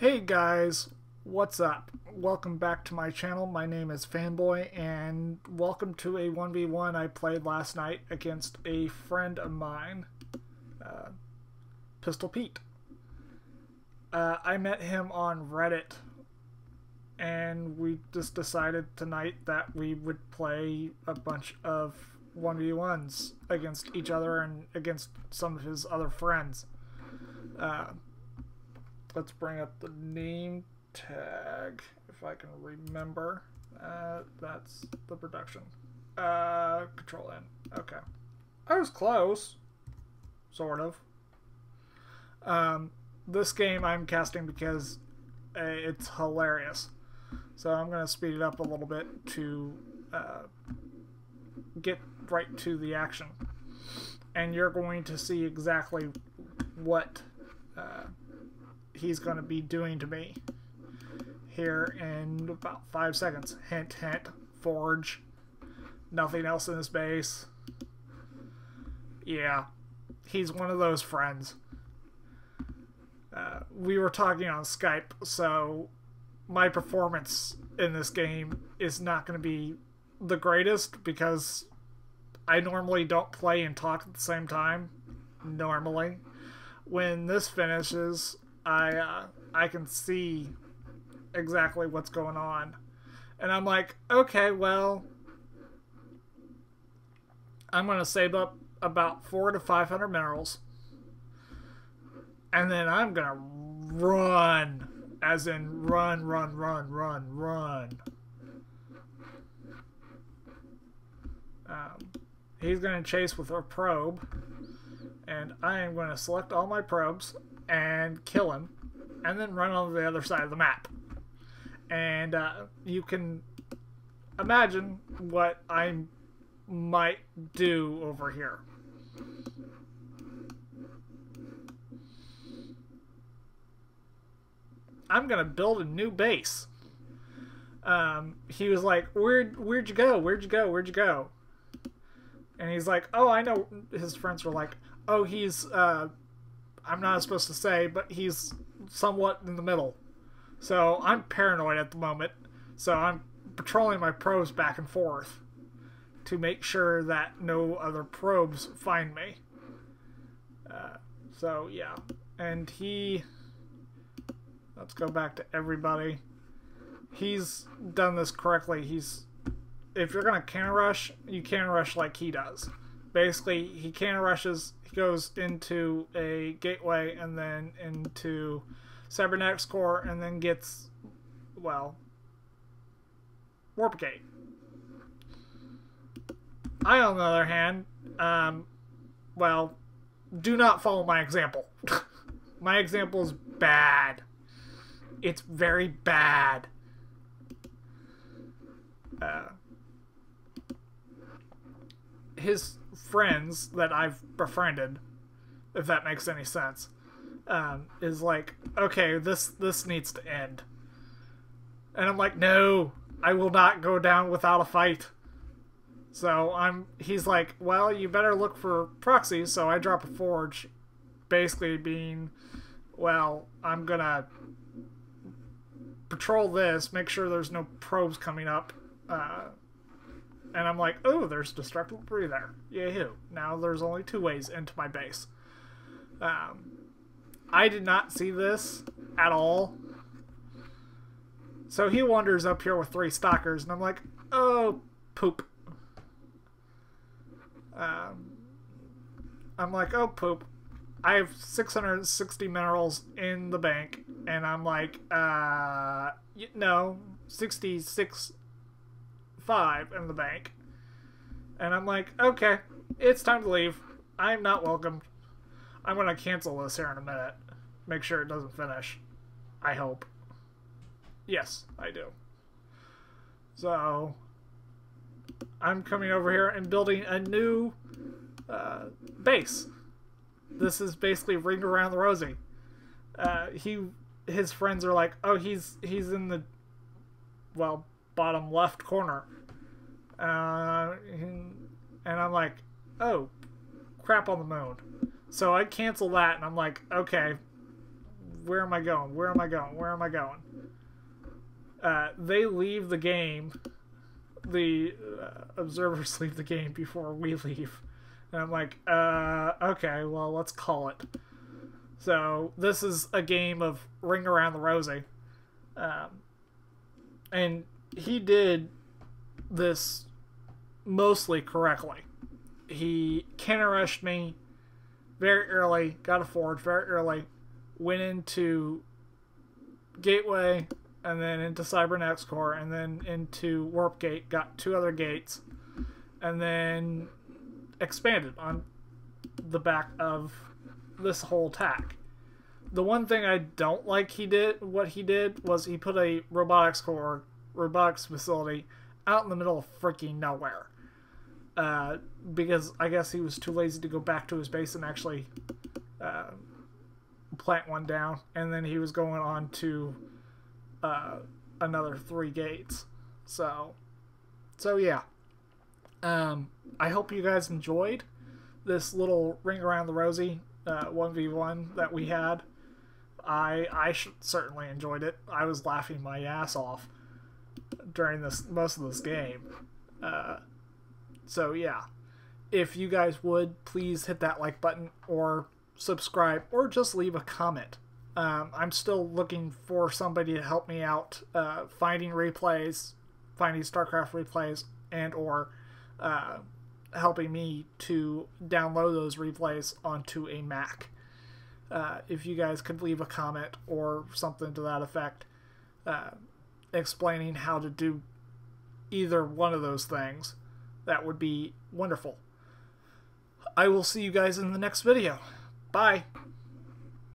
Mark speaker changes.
Speaker 1: Hey guys, what's up? Welcome back to my channel. My name is FanBoy and welcome to a 1v1 I played last night against a friend of mine, Pistolpete. I met him on Reddit and we just decided tonight that we would play a bunch of 1v1s against each other and against some of his other friends. Let's bring up the name tag, if I can remember. That's the production. Control N. Okay. I was close. Sort of. This game I'm casting because it's hilarious. So I'm going to speed it up a little bit to get right to the action. And you're going to see exactly what he's going to be doing to me here in about 5 seconds. Hint, hint, forge. Nothing else in his base. Yeah, he's one of those friends. We were talking on Skype, so my performance in this game is not going to be the greatest because I normally don't play and talk at the same time. Normally. When this finishes, I can see exactly what's going on. And I'm like, okay, well, I'm going to save up about 400 to 500 minerals. And then I'm going to run. As in run, run, run, run, run. He's going to chase with a probe. And I am going to select all my probes and kill him, and then run on the other side of the map. And you can imagine what I might do over here. I'm going to build a new base. He was like, where'd you go? Where'd you go? Where'd you go? And he's like, oh, I know. His friends were like, oh, he's, I'm not supposed to say, but he's somewhat in the middle. So I'm paranoid at the moment. So I'm patrolling my probes back and forth to make sure that no other probes find me. So yeah. And let's go back to everybody. He's done this correctly. If you're going to counter rush, you counter rush like he does. Basically, he counter rushes. He goes into a gateway and then into cybernetics core and then gets, well, warp gate. I, on the other hand, well, do not follow my example. My example is bad. It's very bad. His friends that I've befriended, if that makes any sense, is like, okay, this needs to end. And I'm like, no, I will not go down without a fight. So he's like, well, you better look for proxies. So I drop a forge, basically being, well, I'm gonna patrol this, make sure there's no probes coming up, and I'm like, oh, there's destructible debris there. Yahoo. Now there's only 2 ways into my base. I did not see this at all. So he wanders up here with 3 stalkers, and I'm like, oh, poop. I'm like, oh, poop. I have 660 minerals in the bank, and I'm like, no, 66.5 in the bank. And I'm like, okay, it's time to leave. I'm not welcomed. I'm going to cancel this here in a minute. Make sure it doesn't finish. I hope. Yes, I do. So, I'm coming over here and building a new base. This is basically Ring Around the Rosie. His friends are like, oh, he's in the, well, bottom left corner. And I'm like, oh, crap on the moon. So I cancel that, and I'm like, okay, where am I going? Where am I going? Where am I going? They leave the game. The observers leave the game before we leave. And I'm like, okay, well, let's call it. So this is a game of Ring Around the Rosie. And he did this mostly correctly. He counter-rushed me very early, got a forge very early, went into Gateway, and then into Cybernetics Core, and then into Warp Gate, got 2 other gates, and then expanded on the back of this whole attack. The one thing I don't like what he did was he put a robotics facility out in the middle of freaking nowhere. Because I guess he was too lazy to go back to his base and actually plant one down, and then he was going on to another 3 gates. So yeah. I hope you guys enjoyed this little Ring Around the Rosie 1v1 that we had. I certainly enjoyed it. I was laughing my ass off during most of this game. So yeah, if you guys would, please hit that like button or subscribe or just leave a comment. I'm still looking for somebody to help me out finding replays, finding Starcraft replays, and or helping me to download those replays onto a Mac. If you guys could leave a comment or something to that effect, explaining how to do either one of those things, that would be wonderful. I will see you guys in the next video. Bye!